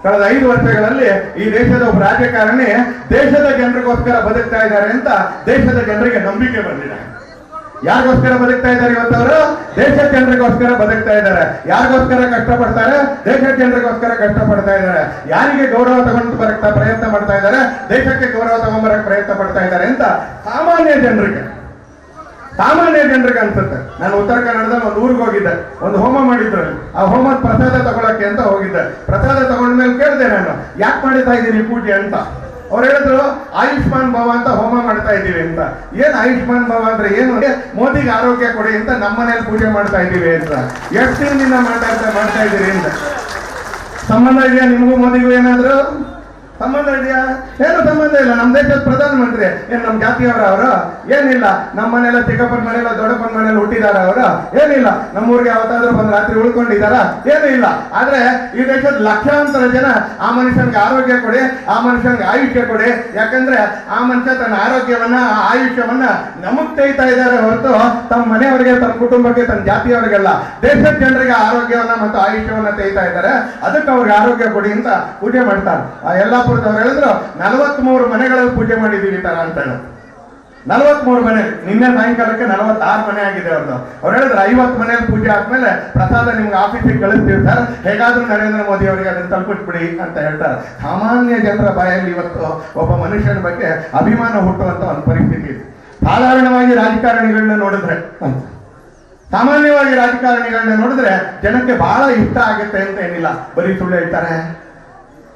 ಕಳೆದ 5 ವರ್ಷಗಳಲ್ಲಿ ಈ ದೇಶದ ಒಬ್ಬ ರಾಜಕಾರಣಿ ದೇಶದ ಜನರಿಗೋಸ್ಕರ ಬದುಕ್ತಾ ಇದ್ದಾರೆ ಅಂತ ದೇಶದ ಜನರಿಗೆ ನಂಬಿಕೆ ಬಂದಿದೆ. ಯಾರಿಗೋಸ್ಕರ ಬದುಕ್ತಾ ಇದ್ದಾರೆ ಇವತ್ತವರು? ದೇಶದ ಜನರಿಗೋಸ್ಕರ ಬದುಕ್ತಾ ಇದ್ದಾರೆ. ಯಾರಿಗೋಸ್ಕರ ಕಷ್ಟಪಡ್ತಾರೆ? ದೇಶದ ಜನರಿಗೋಸ್ಕರ ಕಷ್ಟಪಡ್ತಾ ಇದ್ದಾರೆ. ಯಾರಿಗೆ ಗೌರವ ತಗೊಂಡು ಬರಕ್ ಪ್ರಯತ್ನ ಮಾಡ್ತಾ ಇದ್ದಾರೆ? ದೇಶಕ್ಕೆ ಗೌರವ ತಗೊಂಡ್ಬರಕ್ ಪ್ರಯತ್ನ ಪಡ್ತಾ ಇದ್ದಾರೆ ಅಂತ ಸಾಮಾನ್ಯ ಜನರಿಗೆ ಅನ್ಸುತ್ತೆ. ನಾನು ಉತ್ತರ ಕನ್ನಡದಲ್ಲಿ ಒಂದು ಊರಿಗೆ ಹೋಗಿದ್ದೆ, ಒಂದು ಹೋಮ ಮಾಡಿದ್ರು. ಆ ಹೋಮದ ಪ್ರಸಾದ ತಗೊಳಕ್ಕೆ ಅಂತ ಹೋಗಿದ್ದೆ. ಪ್ರಸಾದ ತಗೊಂಡ್ಮೇಲೆ ಕೇಳಿದೆ ನಾನು, ಯಾಕೆ ಮಾಡ್ತಾ ಇದ್ದೀನಿ ಪೂಜೆ ಅಂತ. ಅವ್ರು ಹೇಳಿದ್ರು, ಆಯುಷ್ಮಾನ್ ಭವ ಅಂತ ಹೋಮ ಮಾಡ್ತಾ ಇದ್ದೀವಿ ಅಂತ. ಏನ್ ಆಯುಷ್ಮಾನ್ ಭವ ಅಂದ್ರೆ ಏನು? ಮೋದಿಗೆ ಆರೋಗ್ಯ ಕೊಡಿ ಅಂತ ನಮ್ಮನೇಲಿ ಪೂಜೆ ಮಾಡ್ತಾ ಇದ್ದೀವಿ ಅಂತ. ಎಷ್ಟು ದಿನದಿಂದ ಮಾಡ್ತಾ ಇದ್ದೀರಿ ಅಂತ. ಸಂಬಂಧ ಇದೆಯಾ ನಿಮಗೂ ಮೋದಿಗೂ? ಏನಾದ್ರು ಸಂಬಂಧ ಇದೆಯಾ? ಏನು ಸಂಬಂಧ ಇಲ್ಲ. ನಮ್ಮ ದೇಶದ ಪ್ರಧಾನಮಂತ್ರಿ ಏನ್ ನಮ್ಮ ಜಾತಿಯವರ ಅವರು? ಏನಿಲ್ಲ. ನಮ್ಮ ಮನೆಯಲ್ಲ ಚಿಕ್ಕಪ್ಪನ ಮನೆಯಲ್ಲ ದೊಡ್ಡಪ್ಪನ ಮನೇಲಿ ಹುಟ್ಟಿದಾರ ಅವರು? ಏನಿಲ್ಲ. ನಮ್ಮೂರಿಗೆ ಯಾವತ್ತಾದ್ರೂ ಬಂದು ರಾತ್ರಿ ಉಳ್ಕೊಂಡಿದಾರ? ಏನೂ ಇಲ್ಲ. ಆದ್ರೆ ಈ ದೇಶದ ಲಕ್ಷಾಂತರ ಜನ ಆ ಮನುಷ್ಯನಿಗೆ ಆರೋಗ್ಯ ಕೊಡಿ, ಆ ಮನುಷ್ಯನಿಗೆ ಆಯುಷ್ಯ ಕೊಡಿ. ಯಾಕಂದ್ರೆ ಆ ಮನುಷ್ಯ ತನ್ನ ಆರೋಗ್ಯವನ್ನ, ಆಯುಷ್ಯವನ್ನ ನಮಗ್ ತೆಗಿತಾ ಇದ್ದಾರೆ ಹೊರತು ತಮ್ಮ ಮನೆಯವರಿಗೆ, ತಮ್ಮ ಕುಟುಂಬಕ್ಕೆ, ತನ್ನ ಜಾತಿಯವರಿಗೆಲ್ಲ. ದೇಶದ ಜನರಿಗೆ ಆರೋಗ್ಯವನ್ನ ಮತ್ತು ಆಯುಷ್ಯವನ್ನ ತೆಗಿತಾ ಇದ್ದಾರೆ. ಅದಕ್ಕೆ ಅವ್ರಿಗೆ ಆರೋಗ್ಯ ಕೊಡಿ ಅಂತ ಪೂಜೆ ಮಾಡ್ತಾರೆ. ಆ ಎಲ್ಲ ಅವ್ರು ಹೇಳಿದ್ರು 43 ಮನೆಗಳಲ್ಲಿ ಪೂಜೆ ಮಾಡಿದೀವಿ ತರ ಅಂತ. 43 ಮನೆ. ನಿನ್ನೆ ಸಾಯಂಕಾಲಕ್ಕೆ 46 ಮನೆ ಆಗಿದೆ ಅವ್ರದ್ದು. ಅವ್ರು ಹೇಳಿದ್ರು 50 ಮನೆಯಲ್ಲಿ ಪೂಜೆ ಆದ್ಮೇಲೆ ಪ್ರಸಾದ ನಿಮ್ಗೆ ಆಫೀಸಿಗೆ ಕಳಿಸ್ತೀವಿ ಸರ್, ಹೇಗಾದ್ರೂ ನರೇಂದ್ರ ಮೋದಿ ಅವರಿಗೆ ಅದನ್ನ ತಲುಪಿಸ್ಬಿಡಿ ಅಂತ ಹೇಳ್ತಾರೆ. ಸಾಮಾನ್ಯ ಜನರ ಬಾಯಲ್ಲಿ ಇವತ್ತು ಒಬ್ಬ ಮನುಷ್ಯನ ಬಗ್ಗೆ ಅಭಿಮಾನ ಹುಟ್ಟುವಂತ ಒಂದು ಪರಿಸ್ಥಿತಿ ಇದೆ. ಸಾಮಾನ್ಯವಾಗಿ ರಾಜಕಾರಣಿಗಳನ್ನ ನೋಡಿದ್ರೆ ಜನಕ್ಕೆ ಬಹಳ ಇಷ್ಟ ಆಗುತ್ತೆ ಅಂತ ಏನಿಲ್ಲ. ಬರೀ ಸುಳ್ಳು ಹೇಳ್ತಾರೆ,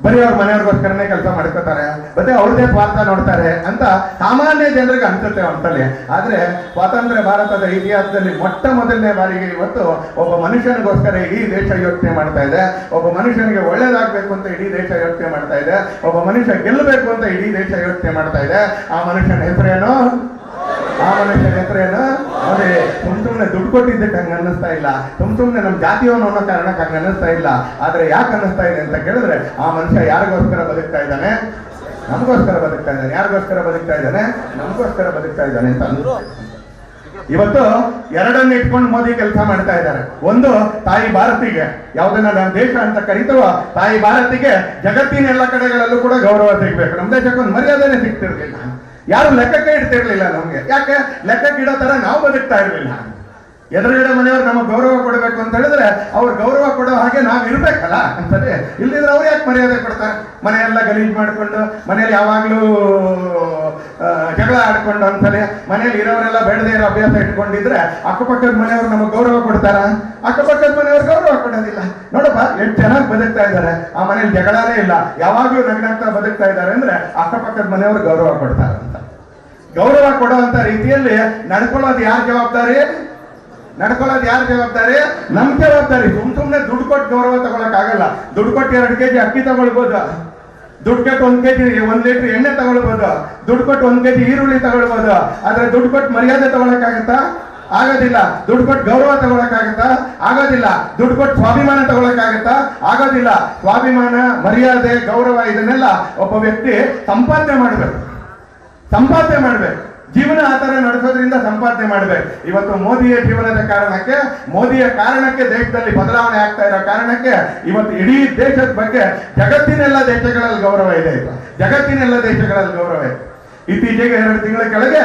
ಬರೀ ಅವ್ರ ಮನೆಯವ್ರಿಗೋಸ್ಕರನೇ ಕೆಲಸ ಮಾಡ್ಕೋತಾರೆ, ಮತ್ತೆ ಅವ್ರದೇ ಸ್ವಾರ್ಥ ನೋಡ್ತಾರೆ ಅಂತ ಸಾಮಾನ್ಯ ಜನರಿಗೆ ಅನ್ಸುತ್ತೆ ಒಂದ್ಸಲಿ. ಆದ್ರೆ ಸ್ವಾತಂತ್ರ್ಯ ಭಾರತದ ಇತಿಹಾಸದಲ್ಲಿ ಮೊದಲನೇ ಬಾರಿಗೆ ಇವತ್ತು ಒಬ್ಬ ಮನುಷ್ಯನಿಗೋಸ್ಕರ ಇಡೀ ದೇಶ ಯೋಚನೆ ಮಾಡ್ತಾ ಇದೆ. ಒಬ್ಬ ಮನುಷ್ಯನಿಗೆ ಒಳ್ಳೇದಾಗ್ಬೇಕು ಅಂತ ಇಡೀ ದೇಶ ಯೋಚನೆ ಮಾಡ್ತಾ ಇದೆ. ಒಬ್ಬ ಮನುಷ್ಯ ಗೆಲ್ಲಬೇಕು ಅಂತ ಇಡೀ ದೇಶ ಯೋಚನೆ ಮಾಡ್ತಾ ಇದೆ. ಆ ಮನುಷ್ಯನ ಹೆಸರೇನು? ನೋಡಿ, ಸುಮ್ನೆ ದುಡ್ಡು ಕೊಟ್ಟಿದ್ದಕ್ಕೆ ಹಂಗ ಅನ್ನಿಸ್ತಾ ಇಲ್ಲ. ಸುಮ್ನೆ ನಮ್ ಜಾತಿಯವನು ಅನ್ನೋ ಕಾರಣಕ್ಕೆ ಹಂಗ ಅನ್ನಿಸ್ತಾ ಇಲ್ಲ. ಆದ್ರೆ ಯಾಕೆ ಅನ್ನಿಸ್ತಾ ಇದೆ ಅಂತ ಕೇಳಿದ್ರೆ, ಆ ಮನುಷ್ಯ ಯಾರಿಗೋಸ್ಕರ ಬದುಕ್ತಾ ಇದ್ದಾನೆ? ನಮಗೋಸ್ಕರ ಬದುಕ್ತಾ ಇದ್ದಾನೆ. ಯಾರಿಗೋಸ್ಕರ ಬದುಕ್ತಾ ಇದ್ದಾನೆ? ನಮಗೋಸ್ಕರ ಬದುಕ್ತಾ ಇದ್ದಾನೆ ಅಂತ ಇವತ್ತು ಎರಡನ್ನ ಇಟ್ಕೊಂಡು ಮೋದಿ ಕೆಲಸ ಮಾಡ್ತಾ ಇದ್ದಾರೆ. ಒಂದು, ತಾಯಿ ಭಾರತಿಗೆ, ಯಾವ್ದನ್ನ ನಮ್ಮ ದೇಶ ಅಂತ ಕರೀತವ ತಾಯಿ ಭಾರತಿಗೆ ಜಗತ್ತಿನ ಎಲ್ಲ ಕಡೆಗಳಲ್ಲೂ ಕೂಡ ಗೌರವ ಸಿಗ್ಬೇಕು. ನಮ್ಮ ದೇಶಕ್ಕೊಂದು ಮರ್ಯಾದೆನೆ ಸಿಗ್ತಿರ್ಲಿಲ್ಲ. ಯಾರು ಲೆಕ್ಕಕ್ಕೆ ಇಡ್ತಿರ್ಲಿಲ್ಲ ನಮ್ಗೆ. ಯಾಕೆ? ಲೆಕ್ಕಕ್ಕೆ ಇಡೋ ತರ ನಾವು ಬದುಕ್ತಾ ಇರ್ಲಿಲ್ಲ. ಎದುರುಗಡೆ ಮನೆಯವ್ರು ನಮಗೆ ಗೌರವ ಕೊಡಬೇಕು ಅಂತ ಹೇಳಿದ್ರೆ ಅವ್ರು ಗೌರವ ಕೊಡೋ ಹಾಗೆ ನಾವ್ ಇರ್ಬೇಕಲ್ಲ ಅಂತಾರೆ. ಇಲ್ಲಿದ್ರೆ ಅವ್ರು ಯಾಕೆ ಮರ್ಯಾದೆ ಕೊಡ್ತಾರೆ? ಮನೆಯೆಲ್ಲ ಗಲೀಜ್ ಮಾಡ್ಕೊಂಡು, ಮನೆಯಲ್ಲಿ ಯಾವಾಗ್ಲೂ ಜಗಳ ಆಡ್ಕೊಂಡು, ಅಂತಾನೆ ಮನೆಯಲ್ಲಿ ಇರೋರೆಲ್ಲ ಬೇಡದೇ ಇರೋ ಅಭ್ಯಾಸ ಇಟ್ಕೊಂಡಿದ್ರೆ ಅಕ್ಕಪಕ್ಕದ ಮನೆಯವ್ರು ನಮಗೆ ಗೌರವ ಕೊಡ್ತಾರ? ಅಕ್ಕಪಕ್ಕದ ಮನೆಯವ್ರು ಗೌರವ ಕೊಡೋದಿಲ್ಲ. ನೋಡಪ್ಪ ಎಷ್ಟು ಚೆನ್ನಾಗಿ ಬದುಕ್ತಾ ಇದ್ದಾರೆ, ಆ ಮನೇಲಿ ಜಗಳನೇ ಇಲ್ಲ, ಯಾವಾಗ್ಲೂ ನಗ್ನಾಗ್ತಾ ಬದುಕ್ತಾ ಇದ್ದಾರೆ ಅಂದ್ರೆ ಅಕ್ಕಪಕ್ಕದ ಮನೆಯವ್ರು ಗೌರವ ಕೊಡ್ತಾರ ಅಂತ. ಗೌರವ ಕೊಡುವಂತ ರೀತಿಯಲ್ಲಿ ನಡ್ಕೊಳ್ಳೋದು ಯಾರ ಜವಾಬ್ದಾರಿ? ನಮ್ ಜವಾಬ್ದಾರಿ. ಸುಮ್ನೆ ದುಡ್ಡು ಕೊಟ್ಟು ಗೌರವ ತಗೊಳಕ್ ಆಗಲ್ಲ. ದುಡ್ಡು ಕೊಟ್ಟು 2 kg ಅಕ್ಕಿ ತಗೊಳ್ಬೋದು, ದುಡ್ಡು ಕೊಟ್ಟು 1 kg 1 ಲೀಟರ್ ಎಣ್ಣೆ ತಗೊಳ್ಬೋದು, ದುಡ್ಡು ಕೊಟ್ಟು 1 kg ಈರುಳ್ಳಿ ತಗೊಳ್ಬೋದು. ಆದ್ರೆ ದುಡ್ಡು ಕೊಟ್ಟು ಮರ್ಯಾದೆ ತಗೊಳಕ್ಕಾಗತ್ತಾ? ಆಗೋದಿಲ್ಲ. ದುಡ್ಡು ಕೊಟ್ಟು ಗೌರವ ತಗೊಳಕ್ಕಾಗತ್ತಾ? ಆಗೋದಿಲ್ಲ. ದುಡ್ಡು ಕೊಟ್ಟು ಸ್ವಾಭಿಮಾನ ತಗೊಳಕ್ಕಾಗತ್ತಾ? ಆಗೋದಿಲ್ಲ. ಸ್ವಾಭಿಮಾನ, ಮರ್ಯಾದೆ, ಗೌರವ ಇದನ್ನೆಲ್ಲ ಒಬ್ಬ ವ್ಯಕ್ತಿ ಸಂಪಾದನೆ ಮಾಡ್ಬೇಕು. ಜೀವನ ಆ ತರ ನಡೆಸೋದ್ರಿಂದ ಸಂಪಾದನೆ ಮಾಡ್ಬೇಕು. ಇವತ್ತು ಮೋದಿಯ ಜೀವನದ ಕಾರಣಕ್ಕೆ, ಮೋದಿಯ ಕಾರಣಕ್ಕೆ ದೇಶದಲ್ಲಿ ಬದಲಾವಣೆ ಆಗ್ತಾ ಇರೋ ಕಾರಣಕ್ಕೆ ಇವತ್ತು ಇಡೀ ದೇಶದ ಬಗ್ಗೆ ಜಗತ್ತಿನೆಲ್ಲ ದೇಶಗಳಲ್ಲಿ ಗೌರವ ಇದೆ. ಇತ್ತೀಚೆಗೆ 2 ತಿಂಗಳ ಕೆಳಗೆ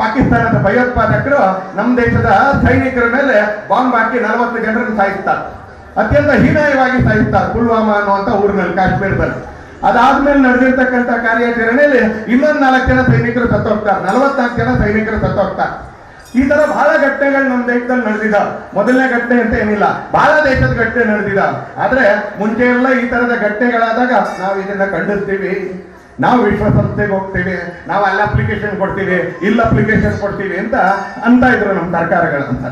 ಪಾಕಿಸ್ತಾನದ ಭಯೋತ್ಪಾದಕರು ನಮ್ಮ ದೇಶದ ಸೈನಿಕರ ಮೇಲೆ ಬಾಂಬ್ ಹಾಕಿ 40 ಜನರನ್ನು ಸಾಯಿಸ್ತಾರೆ. ಅತ್ಯಂತ ಹೀನಾಯವಾಗಿ ಸಾಯಿಸ್ತಾರೆ ಪುಲ್ವಾಮಾ ಅನ್ನುವಂತ ಊರಿನಲ್ಲಿ, ಕಾಶ್ಮೀರದಲ್ಲಿ. ಅದಾದ್ಮೇಲೆ ನಡೆದಿರ್ತಕ್ಕಂಥ ಕಾರ್ಯಾಚರಣೆಯಲ್ಲಿ ಇನ್ನೊಂದು 4 ಜನ ಸೈನಿಕರು ಸತ್ತೋಗ್ತಾರೆ, 44 ಜನ ಸೈನಿಕರು ಸತ್ತೋಗ್ತಾರೆ. ಈ ತರ ಬಹಳ ಘಟನೆಗಳು ನಮ್ಮ ದೇಶದಲ್ಲಿ ನಡೆದಿದ್ದಾವೆ. ಮೊದಲನೇ ಘಟನೆ ಅಂತ ಏನಿಲ್ಲ, ಬಹಳ ದೇಶದ ಘಟನೆ ನಡೆದಿದ್ದಾವೆ. ಆದ್ರೆ ಮುಂಚೆ ಎಲ್ಲ ಈ ತರದ ಘಟನೆಗಳಾದಾಗ ನಾವು ಇದನ್ನ ಖಂಡಿಸ್ತೀವಿ, ನಾವು ವಿಶ್ವಸಂಸ್ಥೆಗೆ ಹೋಗ್ತೀವಿ, ನಾವು ಅಲ್ಲಿ ಅಪ್ಲಿಕೇಶನ್ ಕೊಡ್ತೀವಿ, ಇಲ್ಲಿ ಅಪ್ಲಿಕೇಶನ್ ಕೊಡ್ತೀವಿ ಅಂತ ಇದ್ರು ನಮ್ಮ ಸರ್ಕಾರಗಳಂತ.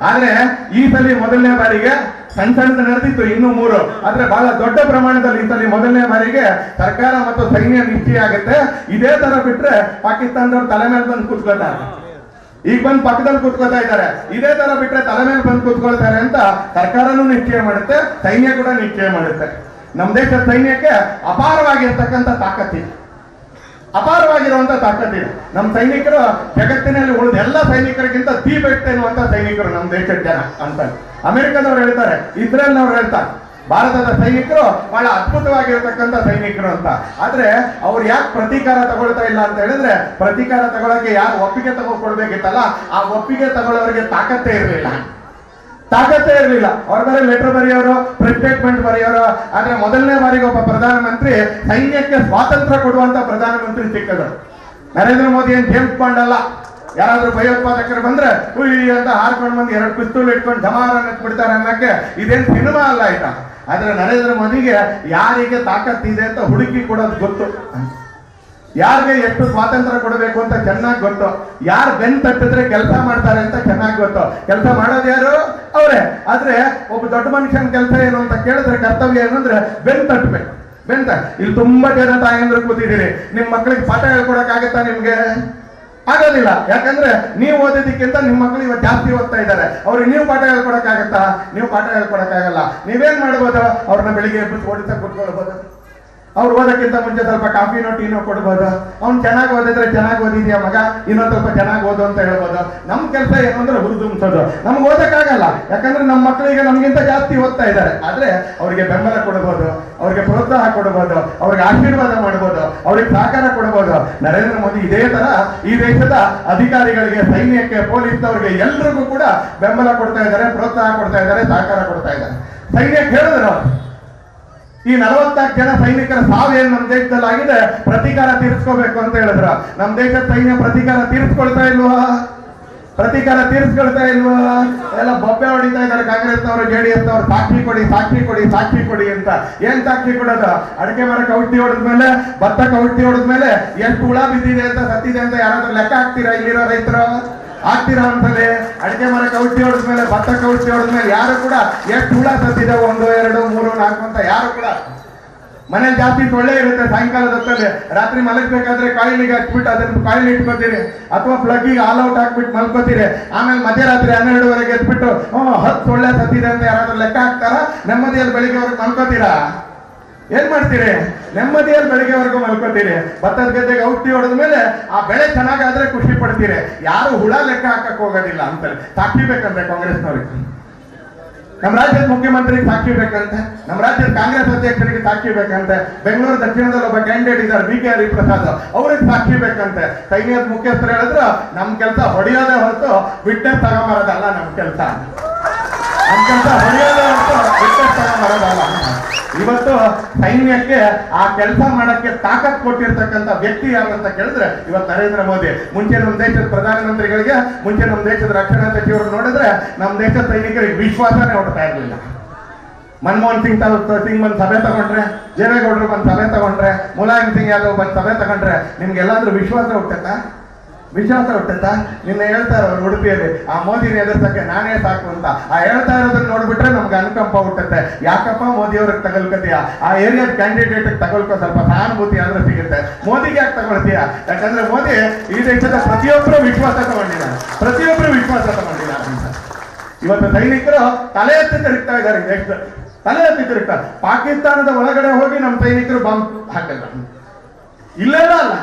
ಆದ್ರೆ ಈ ಸಲ ಮೊದಲನೇ ಬಾರಿಗೆ ಸಣ್ಣದ ನಡೆದಿತ್ತು, ಇನ್ನೂ 3. ಆದ್ರೆ ಬಹಳ ದೊಡ್ಡ ಪ್ರಮಾಣದಲ್ಲಿ ಈ ಸಲ ಮೊದಲನೇ ಬಾರಿಗೆ ಸರ್ಕಾರ ಮತ್ತು ಸೈನ್ಯ ನಿಶ್ಚಯ ಆಗುತ್ತೆ. ಇದೇ ತರ ಬಿಟ್ರೆ ಪಾಕಿಸ್ತಾನದವ್ರು ತಲೆ ಮೇಲೆ ಬಂದು ಕೂತ್ಕೊಳ್ತಾರೆ, ಈಗ ಬಂದು ಪಕ್ಕದಲ್ಲಿ ಕೂತ್ಕೊಳ್ತಾ ಇದ್ದಾರೆ. ಇದೇ ತರ ಬಿಟ್ರೆ ತಲೆ ಮೇಲೆ ಬಂದು ಕೂತ್ಕೊಳ್ತಾರೆ ಅಂತ ಸರ್ಕಾರನೂ ನಿಶ್ಚಯ ಮಾಡುತ್ತೆ, ಸೈನ್ಯ ಕೂಡ ನಿಶ್ಚಯ ಮಾಡುತ್ತೆ. ನಮ್ಮ ದೇಶದ ಸೈನ್ಯಕ್ಕೆ ಅಪಾರವಾಗಿರ್ತಕ್ಕಂಥ ತಾಕತ್ತಿದೆ. ನಮ್ಮ ಸೈನಿಕರು ಜಗತ್ತಿನಲ್ಲಿ ಉಳಿದ ಎಲ್ಲ ಸೈನಿಕರಿಗಿಂತ ದಿ ಬೆಸ್ಟ್ ಎನ್ನುವಂತ ಸೈನಿಕರು ನಮ್ಮ ದೇಶದ ಜನ ಅಂತ ಅಮೆರಿಕದವ್ರು ಹೇಳ್ತಾರೆ, ಇಸ್ರೇಲ್ನವ್ರು ಹೇಳ್ತಾರೆ. ಭಾರತದ ಸೈನಿಕರು ಬಹಳ ಅದ್ಭುತವಾಗಿರ್ತಕ್ಕಂಥ ಸೈನಿಕರು ಅಂತ. ಆದ್ರೆ ಅವ್ರು ಯಾಕೆ ಪ್ರತೀಕಾರ ತಗೊಳ್ತಾ ಇಲ್ಲ ಅಂತ ಹೇಳಿದ್ರೆ, ಪ್ರತೀಕಾರ ತಗೊಳಕ್ಕೆ ಯಾರು ಒಪ್ಪಿಗೆ ತಗೊಳ್ಬೇಕಿತ್ತಲ್ಲ, ಆ ಒಪ್ಪಿಗೆ ತಗೊಳ್ಳೋರಿಗೆ ತಾಕತ್ತೇ ಇರಲಿಲ್ಲ. ಅವ್ರ ಬರೀ ಲೆಟರ್ ಬರೆಯೋರು, ಪ್ರೆಸ್ ಸ್ಟೇಟ್ಮೆಂಟ್ ಬರೆಯೋರು. ಆದ್ರೆ ಮೊದಲನೇ ಬಾರಿಗೆ ಒಬ್ಬ ಪ್ರಧಾನಮಂತ್ರಿ ಸೈನ್ಯಕ್ಕೆ ಸ್ವಾತಂತ್ರ್ಯ ಕೊಡುವಂತ ಪ್ರಧಾನಮಂತ್ರಿ ಸಿಕ್ಕದು. ನರೇಂದ್ರ ಮೋದಿ ಏನ್ ಜೇಮ್ಸ್ ಬಾಂಡ್ ಅಲ್ಲ. ಯಾರಾದ್ರೂ ಭಯೋತ್ಪಾದಕರು ಬಂದ್ರೆ ಹುಯಿ ಅಂತ ಹಾರ್ಕೊಂಡು ಬಂದು 2 ಪಿಸ್ತೂಲ್ ಇಟ್ಕೊಂಡು ಢಮಾರ ಬಿಡ್ತಾರೆ ಅನ್ನಕ್ಕೆ ಇದೇನ್ ಸಿನಿಮಾ ಅಲ್ಲ ಆಯ್ತಾ. ಆದ್ರೆ ನರೇಂದ್ರ ಮೋದಿಗೆ ಯಾರಿಗೆ ತಾಕತ್ತಿದೆ ಅಂತ ಹುಡುಕಿ ಕೊಡೋದು ಗೊತ್ತು, ಯಾರಿಗೆ ಎಷ್ಟು ಸ್ವಾತಂತ್ರ್ಯ ಕೊಡಬೇಕು ಅಂತ ಚೆನ್ನಾಗಿ ಗೊತ್ತು, ಯಾರು ಬೆನ್ ತಟ್ಟಿದ್ರೆ ಕೆಲಸ ಮಾಡ್ತಾರೆ ಅಂತ ಚೆನ್ನಾಗಿ ಗೊತ್ತು. ಕೆಲಸ ಮಾಡೋದು ಯಾರು? ಅವರೇ. ಆದ್ರೆ ಒಬ್ಬ ದೊಡ್ಡ ಮನುಷ್ಯನ ಕೆಲಸ ಏನು ಅಂತ ಕೇಳಿದ್ರೆ, ಕರ್ತವ್ಯ ಏನು ಅಂದ್ರೆ ಬೆನ್ ತಟ್ಟಬೇಕು. ಇಲ್ಲಿ ತುಂಬಾ ಜನ ತಾಯಂದ್ರು ಕೂತಿದ್ದೀರಿ, ನಿಮ್ ಮಕ್ಕಳಿಗೆ ಪಾಠ ಹೇಳ್ಕೊಡಕ್ಕಾಗತ್ತಾ? ನಿಮ್ಗೆ ಆಗೋದಿಲ್ಲ. ಯಾಕಂದ್ರೆ ನೀವು ಓದಿದ್ದಕ್ಕಿಂತ ನಿಮ್ಮ ಮಕ್ಕಳು ಇವತ್ತು ಜಾಸ್ತಿ ಓದ್ತಾ ಇದ್ದಾರೆ. ಅವ್ರಿಗೆ ನೀವು ಪಾಠ ಹೇಳ್ಕೊಡಕ್ಕಾಗತ್ತಾ? ನೀವು ಪಾಠ ಹೇಳ್ಕೊಡಕ್ಕಾಗಲ್ಲ. ನೀವೇನ್ ಮಾಡ್ಬೋದು? ಅವ್ರನ್ನ ಬೆಳಿಗ್ಗೆ ಎಬ್ಬಿಸಿ ಓಡಿಸ ಕೂತ್ಕೊಳ್ಬೋದು. ಅವ್ರು ಓದಕ್ಕಿಂತ ಮುಂಚೆ ಸ್ವಲ್ಪ ಕಾಫಿನೋ ಟೀನೋ ಕೊಡ್ಬೋದು. ಅವ್ನು ಚೆನ್ನಾಗಿ ಓದಿದ್ರೆ ಚೆನ್ನಾಗಿ ಓದಿದ್ಯಾ ಮಗ, ಇನ್ನೊಂದು ಸ್ವಲ್ಪ ಚೆನ್ನಾಗಿ ಓದು ಅಂತ ಹೇಳ್ಬೋದು. ನಮ್ ಕೆಲಸ ಏನು ಅಂದ್ರೆ ಹುರಿದುಂಬಿಸೋದು. ನಮ್ಗೆ ಓದಕ್ಕಾಗಲ್ಲ, ಯಾಕಂದ್ರೆ ನಮ್ಮ ಮಕ್ಕಳಿಗೆ ನಮ್ಗಿಂತ ಜಾಸ್ತಿ ಓದ್ತಾ ಇದ್ದಾರೆ. ಆದ್ರೆ ಅವ್ರಿಗೆ ಬೆಂಬಲ ಕೊಡ್ಬೋದು, ಅವ್ರಿಗೆ ಪ್ರೋತ್ಸಾಹ ಕೊಡ್ಬೋದು, ಅವ್ರಿಗೆ ಆಶೀರ್ವಾದ ಮಾಡ್ಬೋದು, ಅವ್ರಿಗೆ ಸಹಕಾರ ಕೊಡ್ಬೋದು. ನರೇಂದ್ರ ಮೋದಿ ಇದೇ ತರ ಈ ದೇಶದ ಅಧಿಕಾರಿಗಳಿಗೆ, ಸೈನ್ಯಕ್ಕೆ, ಪೊಲೀಸ್ನವ್ರಿಗೆ ಎಲ್ರಿಗೂ ಕೂಡ ಬೆಂಬಲ ಕೊಡ್ತಾ ಇದ್ದಾರೆ, ಪ್ರೋತ್ಸಾಹ ಕೊಡ್ತಾ ಇದ್ದಾರೆ, ಸಹಕಾರ ಕೊಡ್ತಾ ಇದ್ದಾರೆ. ಸೈನ್ಯಕ್ಕೆ ಹೇಳಿದ್ರು, ಈ 44 ಜನ ಸೈನಿಕರ ಸಾವು ಏನ್ ನಮ್ಮ ದೇಶದಲ್ಲಿ ಆಗಿದೆ, ಪ್ರತೀಕಾರ ತೀರಿಸ್ಕೋಬೇಕು ಅಂತ ಹೇಳಿದ್ರು. ನಮ್ಮ ದೇಶದ ಸೈನ್ಯ ಪ್ರತೀಕಾರ ತೀರಿಸ್ಕೊಳ್ತಾ ಇಲ್ವಾ? ಎಲ್ಲ ಬೊಬ್ಬೆ ಹೊಡಿತಾ ಇದ್ದಾರೆ ಕಾಂಗ್ರೆಸ್ನವರು, JDS ನವರು. ಸಾಕ್ಷಿ ಕೊಡಿ ಅಂತ. ಏನ್ ಸಾಕ್ಷಿ ಕೊಡೋದು? ಅಡಿಕೆ ಮರಕ್ಕೆ ಔಷಧಿ ಹೊಡೆದ್ಮೇಲೆ, ಭತ್ತಕ್ಕೆ ಔಷಧಿ ಹೊಡೆದ್ಮೇಲೆ ಎಷ್ಟು ಹುಳ ಬಿದ್ದಿದೆ ಅಂತ, ಸತ್ತಿದೆ ಅಂತ ಯಾರಾದ್ರೂ ಲೆಕ್ಕ ಹಾಕ್ತೀರಾ? ಇಲ್ಲಿರೋ ರೈತರು ಆಗ್ತೀರಾ? ಒಂದ್ಸಲಿ ಅಡಿಕೆ ಮರಕ್ಕೆ ಔಷಧಿ ಹೊಡೆದ್ಮೇಲೆ, ಭತ್ತಕ್ಕೆ ಔಷಧಿ ಹೊಡೆದ್ಮೇಲೆ ಯಾರು ಕೂಡ ಎಷ್ಟು ಹುಳ ಸತ್ತಿದೆ 1, 2, 3, 4 ಅಂತ ಯಾರು ಕೂಡ. ಮನೇಲಿ ಜಾಸ್ತಿ ಸೊಳ್ಳೆ ಇರುತ್ತೆ ಸಾಯಂಕಾಲದ ಹೊತ್ತಲ್ಲಿ, ರಾತ್ರಿ ಮಲಗಬೇಕಾದ್ರೆ ಕಾಯಿಲಿಗೆ ಹಚ್ಬಿಟ್ಟು ಅದನ್ನ ಕಾಯಿಲೆ ಇಟ್ಕೋತೀರಿ, ಅಥವಾ ಪ್ಲಗ್ಗಿಗೆ ಆಲ್ ಔಟ್ ಹಾಕ್ಬಿಟ್ಟು ಮಲ್ಕೋತೀರಿ. ಆಮೇಲೆ ಮಧ್ಯರಾತ್ರಿ 12:30 ಎದ್ಬಿಟ್ಟು 10 ಸೊಳ್ಳೆ ಸತ್ತಿದೆ ಅಂತ ಯಾರಾದ್ರೂ ಲೆಕ್ಕ ಹಾಕ್ತಾರ? ನೆಮ್ಮದಿಯಲ್ಲಿ ಬೆಳಿಗ್ಗೆವರೆಗೆ ಮಲ್ಕೋತೀರಾ? ಏನ್ ಮಾಡ್ತೀರಿ? ನೆಮ್ಮದಿಯಲ್ಲಿ ಬೆಳಿಗ್ಗೆವರೆಗೂ ಮಲ್ಕೋತೀರಿ. ಭತ್ತದ ಗದ್ದೆಗೆ ಔಷಧಿ ಹೊಡೆದ ಮೇಲೆ ಆ ಬೆಳೆ ಚೆನ್ನಾಗಾದ್ರೆ ಖುಷಿ ಪಡ್ತೀರಿ. ಯಾರು ಹುಳ ಲೆಕ್ಕ ಹಾಕಕ್ ಹೋಗೋದಿಲ್ಲ ಅಂತ. ಸಾಕ್ಷಿ ಬೇಕಂತೆ ಕಾಂಗ್ರೆಸ್ನವ್ರಿಗೆ, ನಮ್ಮ ರಾಜ್ಯದ ಮುಖ್ಯಮಂತ್ರಿಗೆ ಸಾಕ್ಷಿ ಬೇಕಂತೆ, ನಮ್ಮ ರಾಜ್ಯದ ಕಾಂಗ್ರೆಸ್ ಅಧ್ಯಕ್ಷರಿಗೆ ಸಾಕ್ಷಿ ಬೇಕಂತೆ, ಬೆಂಗಳೂರು ದಕ್ಷಿಣದಲ್ಲಿ ಒಬ್ಬ ಕ್ಯಾಂಡಿಡೇಟ್ ಇದ್ದಾರೆ BK ಹರಿಪ್ರಸಾದ್, ಅವ್ರಿಗೆ ಸಾಕ್ಷಿ ಬೇಕಂತೆ. ಸೈನ್ಯದ ಮುಖ್ಯಸ್ಥರು ಹೇಳಿದ್ರು, ನಮ್ ಕೆಲಸ ಹೊಡೆಯೋದೇ ಹೊರತು ವಿಟ್ನೆಸ್ ತಗೊಂಬರೋದಲ್ಲ. ನಮ್ ಕೆಲಸ ಹೊಡೆಯೋದೇ ಹೊರತು ವಿಟ್ನೆಸ್ ತಗೊಂಬರೋದಲ್ಲ. ಇವತ್ತು ಸೈನ್ಯಕ್ಕೆ ಆ ಕೆಲಸ ಮಾಡಕ್ಕೆ ತಾಕತ್ ಕೊಟ್ಟಿರ್ತಕ್ಕಂಥ ವ್ಯಕ್ತಿ ಯಾರು ಅಂತ ಕೇಳಿದ್ರೆ ಇವತ್ತು ನರೇಂದ್ರ ಮೋದಿ. ಮುಂಚೆ ನಮ್ಮ ದೇಶದ ಪ್ರಧಾನಮಂತ್ರಿಗಳಿಗೆ, ಮುಂಚೆ ನಮ್ಮ ದೇಶದ ರಕ್ಷಣಾ ಸಚಿವರು ನೋಡಿದ್ರೆ ನಮ್ಮ ದೇಶದ ಸೈನಿಕರಿಗೆ ವಿಶ್ವಾಸನೇ ಹೊಡ್ತಾ ಇರಲಿಲ್ಲ. ಮನಮೋಹನ್ ಸಿಂಗ್ ಬಂದು ಸಭೆ ತಗೊಂಡ್ರೆ, ದೇವೇಗೌಡರು ಬಂದು ಸಭೆ ತಗೊಂಡ್ರೆ, ಮುಲಾಯಂ ಸಿಂಗ್ ಯಾದವ್ ಬಂದು ಸಭೆ ತಗೊಂಡ್ರೆ ನಿಮ್ಗೆಲ್ಲಾದ್ರೂ ವಿಶ್ವಾಸ ಹುಟ್ಟುತ್ತಾ? ನಿನ್ನೆ ಹೇಳ್ತಾ ಇರೋರು ಉಡುಪಿಯಲ್ಲಿ, ಆ ಮೋದಿನ ಎದುರ್ಸಕ್ಕೆ ನಾನೇ ಸಾಕು ಅಂತ. ಆ ಹೇಳ್ತಾ ಇರೋದನ್ನ ನೋಡ್ಬಿಟ್ರೆ ನಮ್ಗೆ ಅನುಕಂಪ ಹುಟ್ಟುತ್ತೆ. ಯಾಕಪ್ಪ ಮೋದಿ ಅವ್ರಿಗೆ ತಗೊಳ್ಕೊತೀಯ? ಆ ಏರಿಯಾದ ಕ್ಯಾಂಡಿಡೇಟ್ ತಗೊಳ್ಕೊ, ಸ್ವಲ್ಪ ಸಹಾನುಭೂತಿ ಆದ್ರೂ ಸಿಗುತ್ತೆ. ಮೋದಿಗೆ ಯಾಕೆ ತಗೊಳ್ತೀಯ? ಯಾಕಂದ್ರೆ ಮೋದಿ ಈ ದೇಶದ ಪ್ರತಿಯೊಬ್ಬರು ವಿಶ್ವಾಸ ತಗೊಂಡಿದ್ದಾರೆ ಅಂತ. ಇವತ್ತು ಸೈನಿಕರು ತಲೆ ಎತ್ತಿ ತಿರುಗ್ತಾ ಇದ್ದಾರೆ. ಈ ದೇಶದಲ್ಲಿ ತಲೆ ಎತ್ತಿ ತಿರುಗ್ತಾರೆ. ಪಾಕಿಸ್ತಾನದ ಒಳಗಡೆ ಹೋಗಿ ನಮ್ಮ ಸೈನಿಕರು ಬಾಂಬ್ ಹಾಕಲ್ಲ. ಇಲ್ಲೆಲ್ಲ ಅಲ್ಲ,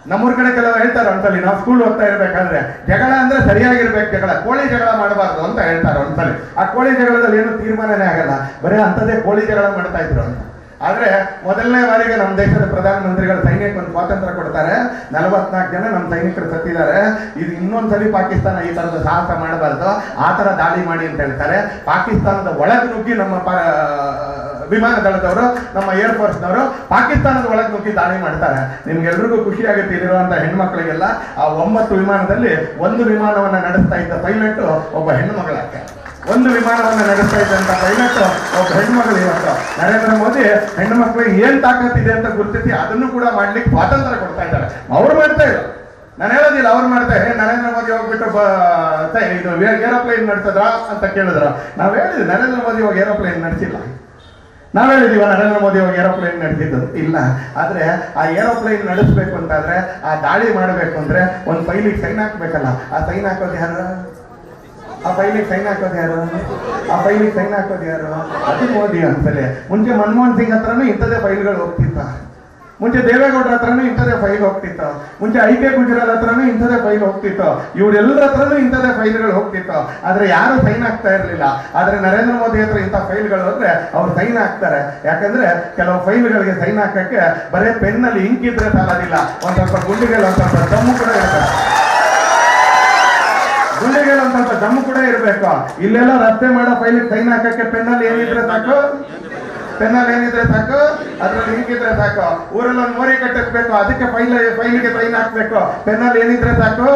ನಮ್ಮೂರ್ ಕಡೆ ಕೆಲವರು ಹೇಳ್ತಾರೆ ಒಂದ್ಸಲಿ, ನಾವು ಸ್ಕೂಲ್ ಹೋಗ್ತಾ ಇರ್ಬೇಕಾದ್ರೆ ಜಗಳ ಅಂದ್ರೆ ಸರಿಯಾಗಿರ್ಬೇಕು, ಕೋಳಿ ಜಗಳ ಮಾಡಬಾರ್ದು ಅಂತ ಹೇಳ್ತಾರೆ ಒಂದ್ಸಲಿ. ಆ ಕೋಳಿ ಜಗಳದಲ್ಲಿ ಏನು ತೀರ್ಮಾನನೇ ಆಗಲ್ಲ, ಬರೀ ಅಂತದೇ ಕೋಳಿ ಜಗಳ ಮಾಡ್ತಾ ಇದ್ರು ಅಂತ. ಆದ್ರೆ ಮೊದಲನೇ ಬಾರಿಗೆ ನಮ್ಮ ದೇಶದ ಪ್ರಧಾನಮಂತ್ರಿಗಳು ಸೈನ್ಯಕ್ಕೆ ಒಂದು ಸ್ವಾತಂತ್ರ್ಯ ಕೊಡ್ತಾರೆ. 44 ಜನ ನಮ್ಮ ಸೈನಿಕರು ಸತ್ತಿದ್ದಾರೆ. ಇದು ಇನ್ನೊಂದ್ಸಲಿ ಪಾಕಿಸ್ತಾನ ಈ ತರದ ಸಾಹಸ ಮಾಡಬಾರ್ದು, ಆ ತರ ದಾಳಿ ಮಾಡಿ ಅಂತ ಹೇಳ್ತಾರೆ. ಪಾಕಿಸ್ತಾನದ ಒಳಗೆ ನುಗ್ಗಿ ನಮ್ಮ ವಿಮಾನ ದಳದವರು, ನಮ್ಮ ಏರ್ಫೋರ್ಸ್ನವರು ಪಾಕಿಸ್ತಾನದ ಒಳಗೆ ನುಗ್ಗಿ ದಾಳಿ ಮಾಡ್ತಾರೆ. ನಿಮ್ಗೆಲ್ರಿಗೂ ಖುಷಿ ಆಗುತ್ತೆ ಇಲ್ಲಿರುವಂತ ಹೆಣ್ಮಕ್ಳಿಗೆಲ್ಲ. ಆ 9 ವಿಮಾನದಲ್ಲಿ 1 ವಿಮಾನವನ್ನ ನಡೆಸ್ತಾ ಇದ್ದ ಪೈಲಟ್ ಒಬ್ಬ ಹೆಣ್ಣು ಮಗಳಾಕೆ. 1 ವಿಮಾನವನ್ನ ನಡೆಸ್ತಾ ಇದ್ದಂತ ಪೈಲಟ್ ಒಬ್ಬ ಹೆಣ್ಮಗಳು. ಇವತ್ತು ನರೇಂದ್ರ ಮೋದಿ ಹೆಣ್ಣು ಮಕ್ಕಳಿಗೆ ಏನ್ ತಾಕತ್ತಿದೆ ಅಂತ ಗುರುತಿಸಿ ಅದನ್ನು ಕೂಡ ಮಾಡ್ಲಿಕ್ಕೆ ಸ್ವಾತಂತ್ರ್ಯ ಕೊಡ್ತಾ ಇದ್ದಾರೆ. ಅವ್ರು ಮಾಡ್ತಾ ಇಲ್ಲ, ನಾನು ಹೇಳೋದಿಲ್ಲ, ಅವ್ರು ಮಾಡ್ತಾ ಇದ್ದಾರೆ. ನರೇಂದ್ರ ಮೋದಿ ಹೋಗ್ಬಿಟ್ಟು ಇದು ಏರೋಪ್ಲೇನ್ ನಡೆಸಿದ್ರ ಅಂತ ಕೇಳಿದ್ರು. ನಾವ್ ಹೇಳಿದ್ವಿ ನರೇಂದ್ರ ಮೋದಿ ಹೋಗಿ ಏರೋಪ್ಲೇನ್ ನಡೆಸಿಲ್ಲ. ನಾವ್ ಹೇಳಿದೀವ ನರೇಂದ್ರ ಮೋದಿ ಹೋಗಿ ಏರೋಪ್ಲೇನ್ ನಡೆಸಿದ್ದು ಇಲ್ಲ. ಆದ್ರೆ ಆ ಏರೋಪ್ಲೇನ್ ನಡೆಸಬೇಕು ಅಂತಾದ್ರೆ, ಆ ದಾಳಿ ಮಾಡಬೇಕು ಅಂದ್ರೆ ಒಂದು ಫೈಲಿಗೆ ಸೈನ್ ಹಾಕ್ಬೇಕಲ್ಲ. ಆ ಸೈನ್ ಹಾಕೋದು ಯಾರು? ಆ ಫೈಲಿಗೆ ಸೈನ್ ಹಾಕೋದು ಯಾರು? ಅದು ಮೋದಿ ಅಂತಲೇ. ಮುಂಚೆ ಮನಮೋಹನ್ ಸಿಂಗ್ ಹತ್ರನೂ ಇಂಥದೇ ಫೈಲ್ಗಳು ಹೋಗ್ತಿತ್ತ. ಮುಂಚೆ ದೇವೇಗೌಡರ ಹತ್ರನೂ ಇಂಥದೇ ಫೈಲ್ ಹೋಗ್ತಿತ್ತು, ಮುಂಚೆ ಐ ಕೆ ಗುಜರಾಲ್ ಹತ್ರನೂ ಇಂಥದೇ ಫೈಲ್ ಹೋಗ್ತಿತ್ತು, ಇವರೆಲ್ಲರ ಹತ್ರನೂ ಇಂಥದೇ ಫೈಲ್ಗಳು ಹೋಗ್ತಿತ್ತು. ಆದ್ರೆ ಯಾರು ಸೈನ್ ಆಗ್ತಾ ಇರಲಿಲ್ಲ. ಆದ್ರೆ ನರೇಂದ್ರ ಮೋದಿ ಹತ್ರ ಇಂಥ ಫೈಲ್ಗಳು ಹೋದ್ರೆ ಅವ್ರು ಸೈನ್ ಹಾಕ್ತಾರೆ. ಯಾಕಂದ್ರೆ ಕೆಲವು ಫೈಲ್ಗಳಿಗೆ ಸೈನ್ ಹಾಕಕ್ಕೆ ಬರೇ ಪೆನ್ನಲ್ಲಿ ಇಂಕ್ ಇದ್ರೆ ಸಾಲದಿಲ್ಲ, ಒಂದ್ ಸ್ವಲ್ಪ ಗುಂಡಿಗೆಲ್ಲ ಒಂದ್ ಸ್ವಲ್ಪ ದಮ್ಮು ಕೂಡ ಇರ್ಬೇಕು. ಗುಂಡಿಗೆಲ್ಲ ಒಂದ್ ಸ್ವಲ್ಪ ದಮ್ಮು ಕೂಡ ಇರ್ಬೇಕು. ಇಲ್ಲೆಲ್ಲ ರಸ್ತೆ ಮಾಡೋ ಫೈಲಿಗೆ ಸೈನ್ ಹಾಕಕ್ಕೆ ಪೆನ್ನಲ್ಲಿ ಏನಿದ್ರೆ ಸಾಕು, ಪೆನ್ನಲ್ಲಿ ಏನಿದ್ರೆ ಸಾಕು, ಅದ್ರಲ್ಲಿ ಹಿಂಗಿದ್ರೆ ಸಾಕು. ಊರಲ್ಲಿ ಒಂದು ಮೋರಿ ಕಟ್ಟಿಸ್ಬೇಕು, ಅದಕ್ಕೆ ಫೈಲಿಗೆ ಸೈನ್ ಹಾಕ್ಬೇಕು, ಪೆನ್ನಲ್ಲಿ ಏನಿದ್ರೆ ಸಾಕು.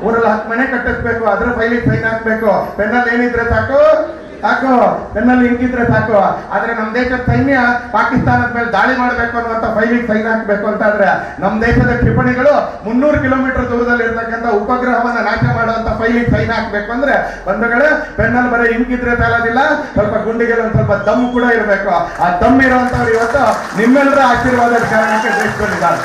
ಊರಲ್ಲಿ 10 ಮನೆ ಕಟ್ಟಿಸ್ಬೇಕು, ಅದ್ರ ಫೈಲಿಗೆ ಸೈನ್ ಹಾಕ್ಬೇಕು, ಪೆನ್ನಲ್ಲಿ ಏನಿದ್ರೆ ಸಾಕು. ಪೆನ್ನಲ್ಲಿ ಹಿಂಗಿದ್ರೆ ಸಾಕು. ಆದ್ರೆ ನಮ್ ದೇಶದ ಸೈನ್ಯ ಪಾಕಿಸ್ತಾನದ ಮೇಲೆ ದಾಳಿ ಮಾಡ್ಬೇಕು ಅನ್ನುವಂತ ಫೈಲಿಗೆ ಸೈನ್ ಹಾಕ್ಬೇಕು ಅಂತಾದ್ರೆ ನಮ್ ದೇಶದ ಕ್ಷಿಪಣಿಗಳು 300 ಕಿಲೋಮೀಟರ್ ದೂರದಲ್ಲಿ ಇರ್ತಕ್ಕಂಥ ಉಪಗ್ರಹವನ್ನ ನಾಶ ಮಾಡುವಂತ ಫೈಲಿಗೆ ಸೈನ್ ಹಾಕ್ಬೇಕು ಅಂದ್ರೆ ಬಂಧುಗಳೇ, ಪೆನ್ನಲ್ಲಿ ಬರೀ ಹಿಂಗಿದ್ರೆ ಸಾಲದಿಲ್ಲ, ಸ್ವಲ್ಪ ಗುಂಡಿಗೆಲ್ಲ ಒಂದ್ ಸ್ವಲ್ಪ ದಮ್ ಕೂಡ ಇರಬೇಕು. ಆ ದಮ್ ಇರುವಂತವ್ರು ಇವತ್ತು ನಿಮ್ಮೆಲ್ಲರ ಆಶೀರ್ವಾದದ ಕಾರಣಕ್ಕೆ ದೇಶದಲ್ಲಿದ್ದಾರೆ.